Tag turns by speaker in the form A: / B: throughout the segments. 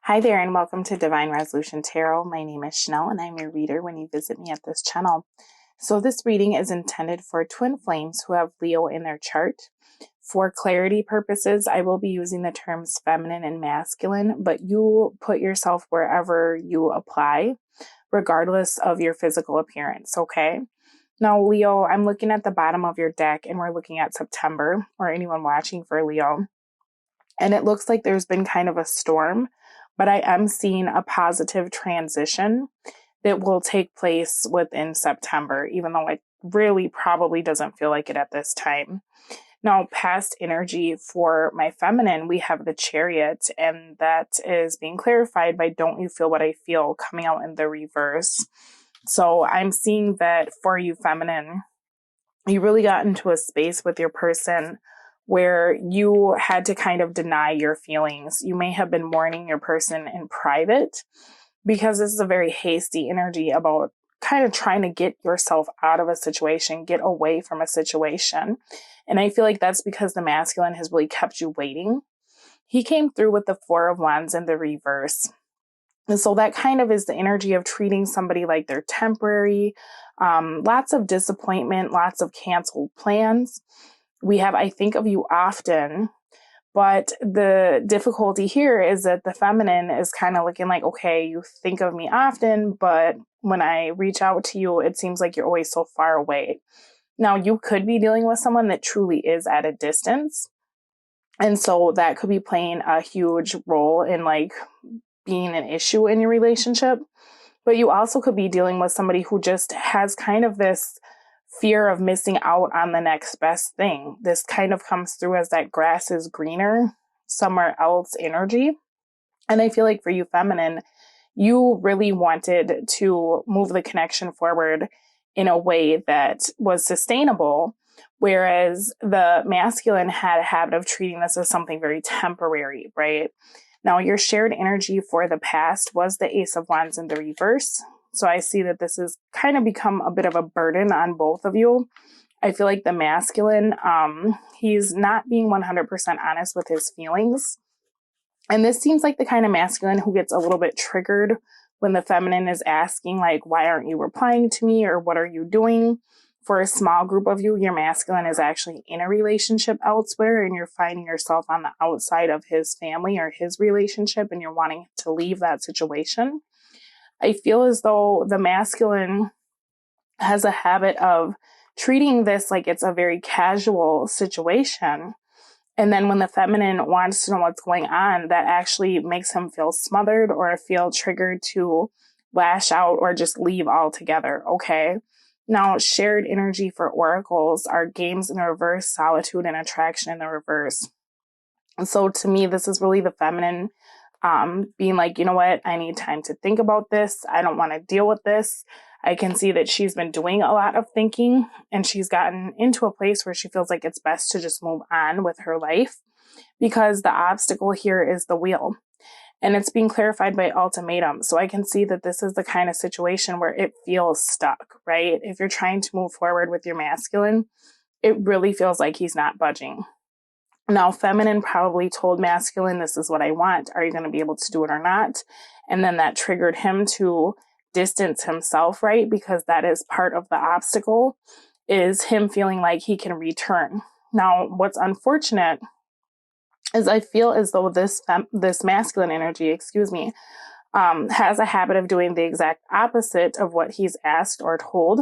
A: Hi there, and welcome to Divine Resolution Tarot. My name is Chanel, and I'm your reader when you visit me at this channel. So this reading is intended for twin flames who have Leo in their chart. For clarity purposes, I will be using the terms feminine and masculine, but you put yourself wherever you apply, regardless of your physical appearance, okay? Now, Leo, I'm looking at the bottom of your deck, and we're looking at September, or anyone watching for Leo. And it looks like there's been kind of a storm, but I am seeing a positive transition that will take place within September, even though it really probably doesn't feel like it at this time. Now, past energy for my feminine, we have the Chariot, and that is being clarified by Don't You Feel What I Feel coming out in the reverse. So I'm seeing that for you feminine, you really got into a space with your person where you had to kind of deny your feelings. You may have been mourning your person in private because this is a very hasty energy about kind of trying to get yourself out of a situation, get away from a situation. And I feel like that's because the masculine has really kept you waiting. He came through with the Four of Wands in the reverse. And so that kind of is the energy of treating somebody like they're temporary, lots of disappointment, lots of canceled plans. We have, I think of you often, but the difficulty here is that the feminine is kind of looking like, okay, you think of me often, but when I reach out to you, it seems like you're always so far away. Now, you could be dealing with someone that truly is at a distance. And so that could be playing a huge role in like being an issue in your relationship. But you also could be dealing with somebody who just has kind of this fear of missing out on the next best thing. This kind of comes through as that grass is greener somewhere else energy. And I feel like for you feminine, you really wanted to move the connection forward in a way that was sustainable, whereas the masculine had a habit of treating this as something very temporary, right? Now, your shared energy for the past was the Ace of Wands in the reverse. So I see that this has kind of become a bit of a burden on both of you. I feel like the masculine, he's not being 100% honest with his feelings. And this seems like the kind of masculine who gets a little bit triggered when the feminine is asking, like, why aren't you replying to me? Or what are you doing? For a small group of you, your masculine is actually in a relationship elsewhere, and you're finding yourself on the outside of his family or his relationship, and you're wanting to leave that situation. I feel as though the masculine has a habit of treating this like it's a very casual situation. And then when the feminine wants to know what's going on, that actually makes him feel smothered or feel triggered to lash out or just leave altogether. Okay. Now, shared energy for oracles are games in the reverse, solitude and attraction in the reverse. And so to me, this is really the feminine being like, you know what, I need time to think about this. I don't want to deal with this. I can see that she's been doing a lot of thinking and she's gotten into a place where she feels like it's best to just move on with her life because the obstacle here is the wheel. And it's being clarified by ultimatum. So I can see that this is the kind of situation where it feels stuck, right? If you're trying to move forward with your masculine, it really feels like he's not budging. Now, feminine probably told masculine, this is what I want. Are you going to be able to do it or not? And then that triggered him to distance himself, right? Because that is part of the obstacle, is him feeling like he can return. Now, what's unfortunate is I feel as though this masculine energy, has a habit of doing the exact opposite of what he's asked or told.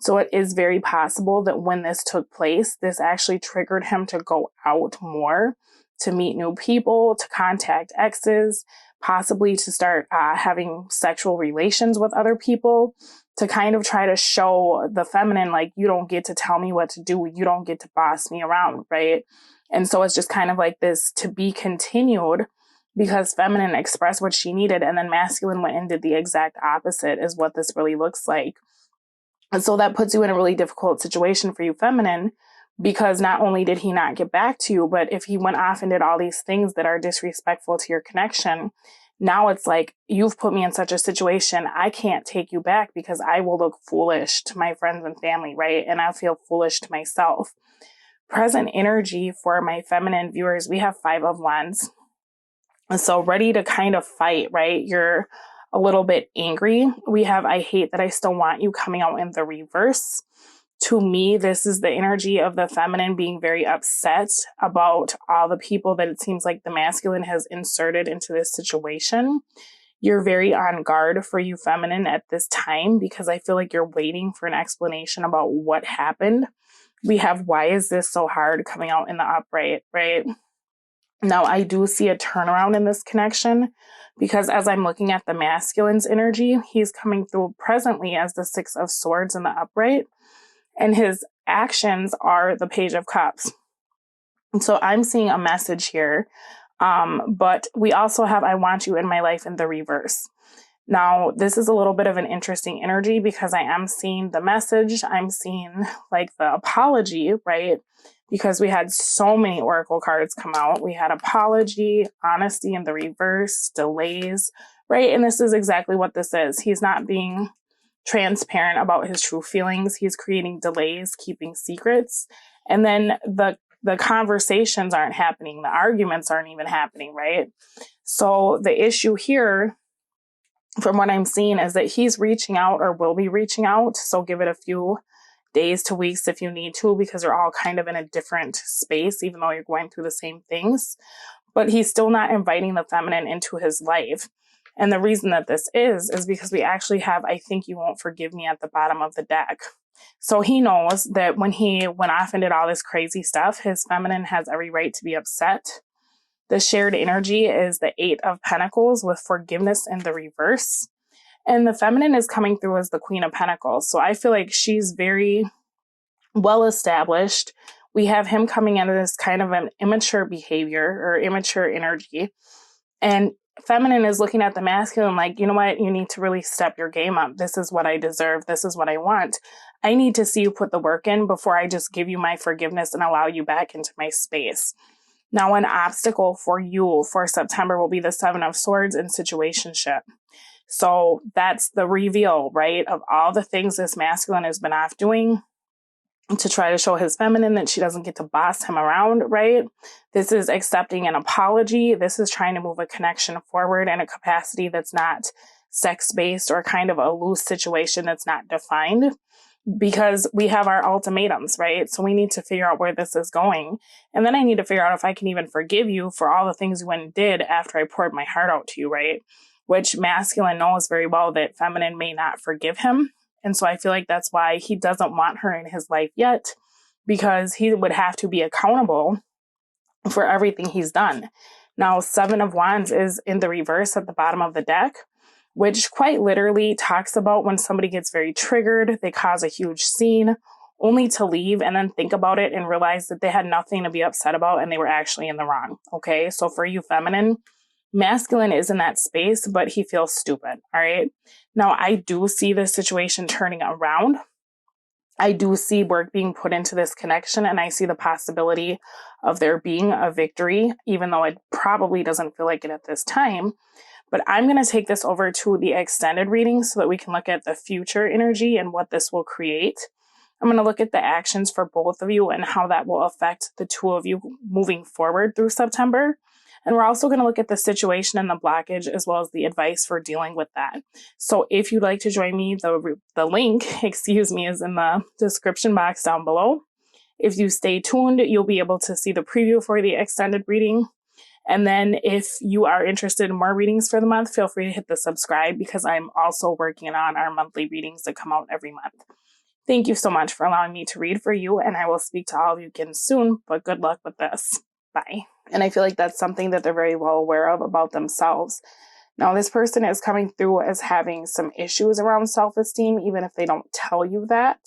A: So it is very possible that when this took place, this actually triggered him to go out more, to meet new people, to contact exes, possibly to start having sexual relations with other people, to kind of try to show the feminine, like, you don't get to tell me what to do. You don't get to boss me around, right? And so it's just kind of like this to be continued because feminine expressed what she needed and then masculine went and did the exact opposite is what this really looks like. And so that puts you in a really difficult situation for you feminine because not only did he not get back to you, but if he went off and did all these things that are disrespectful to your connection, now it's like, you've put me in such a situation, I can't take you back because I will look foolish to my friends and family, right? And I'll feel foolish to myself. Present energy for my feminine viewers, we have Five of Wands. So ready to kind of fight, right? You're a little bit angry. We have, I hate that I still want you coming out in the reverse. To me, this is the energy of the feminine being very upset about all the people that it seems like the masculine has inserted into this situation. You're very on guard for you feminine at this time because I feel like you're waiting for an explanation about what happened. We have, why is this so hard, coming out in the upright, right? Now, I do see a turnaround in this connection because as I'm looking at the masculine's energy, he's coming through presently as the Six of Swords in the upright, and his actions are the Page of Cups. So I'm seeing a message here. But we also have, I want you in my life in the reverse. Now, this is a little bit of an interesting energy because I am seeing the message. I'm seeing like the apology, right? Because we had so many oracle cards come out. We had apology, honesty in the reverse, delays, right? And this is exactly what this is. He's not being transparent about his true feelings. He's creating delays, keeping secrets. And then the conversations aren't happening. The arguments aren't even happening, right? So the issue here, from what I'm seeing, is that he's reaching out or will be reaching out. So give it a few days to weeks if you need to, because they're all kind of in a different space, even though you're going through the same things. But he's still not inviting the feminine into his life. And the reason that this is because we actually have, I think you won't forgive me, at the bottom of the deck. So he knows that when he went off and did all this crazy stuff, his feminine has every right to be upset. The shared energy is the Eight of Pentacles with forgiveness in the reverse. And the feminine is coming through as the Queen of Pentacles. So I feel like she's very well established. We have him coming into this kind of an immature behavior or immature energy. And feminine is looking at the masculine like, you know what? You need to really step your game up. This is what I deserve. This is what I want. I need to see you put the work in before I just give you my forgiveness and allow you back into my space. Now, an obstacle for you for September will be the Seven of Swords in situationship. So that's the reveal, right, of all the things this masculine has been off doing to try to show his feminine that she doesn't get to boss him around, right? This is accepting an apology. This is trying to move a connection forward in a capacity that's not sex-based or kind of a loose situation that's not defined, because we have our ultimatums, right? So we need to figure out where this is going. And then I need to figure out if I can even forgive you for all the things you went and did after I poured my heart out to you, right? Which masculine knows very well that feminine may not forgive him. And so I feel like that's why he doesn't want her in his life yet, because he would have to be accountable for everything he's done. Now, Seven of Wands is in the reverse at the bottom of the deck, which quite literally talks about when somebody gets very triggered, they cause a huge scene, only to leave and then think about it and realize that they had nothing to be upset about and they were actually in the wrong. Okay, so for you feminine, masculine is in that space, but he feels stupid. All right. Now, I do see this situation turning around. I do see work being put into this connection, and I see the possibility of there being a victory, even though it probably doesn't feel like it at this time. But I'm going to take this over to the extended reading so that we can look at the future energy and what this will create. I'm going to look at the actions for both of you and how that will affect the two of you moving forward through September. And we're also going to look at the situation and the blockage, as well as the advice for dealing with that. So if you'd like to join me, the link, is in the description box down below. If you stay tuned, you'll be able to see the preview for the extended reading. And then if you are interested in more readings for the month, feel free to hit the subscribe, because I'm also working on our monthly readings that come out every month. Thank you so much for allowing me to read for you, and I will speak to all of you again soon, but good luck with this. Bye. And I feel like that's something that they're very well aware of about themselves. Now, this person is coming through as having some issues around self-esteem, even if they don't tell you that.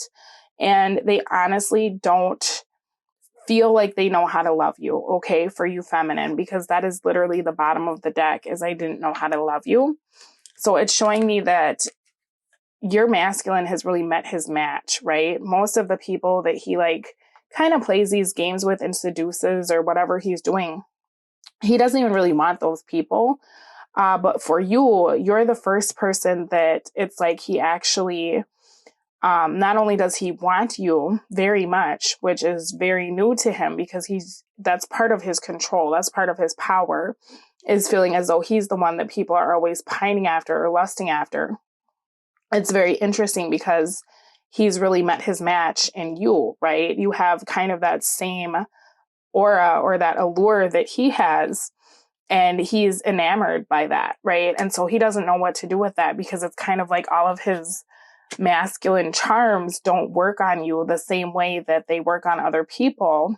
A: And they honestly don't feel like they know how to love you, okay, for you feminine, because that is literally the bottom of the deck, is I didn't know how to love you. So it's showing me that your masculine has really met his match, right? Most of the people that he kind of plays these games with and seduces or whatever he's doing, he doesn't even really want those people. But for you, you're the first person that it's like he actually, not only does he want you very much, which is very new to him, because that's part of his control. That's part of his power. is feeling as though he's the one that people are always pining after or lusting after. It's very interesting because he's really met his match in you, right? You have kind of that same aura or that allure that he has, and he's enamored by that, right? And so he doesn't know what to do with that, because it's kind of like all of his masculine charms don't work on you the same way that they work on other people.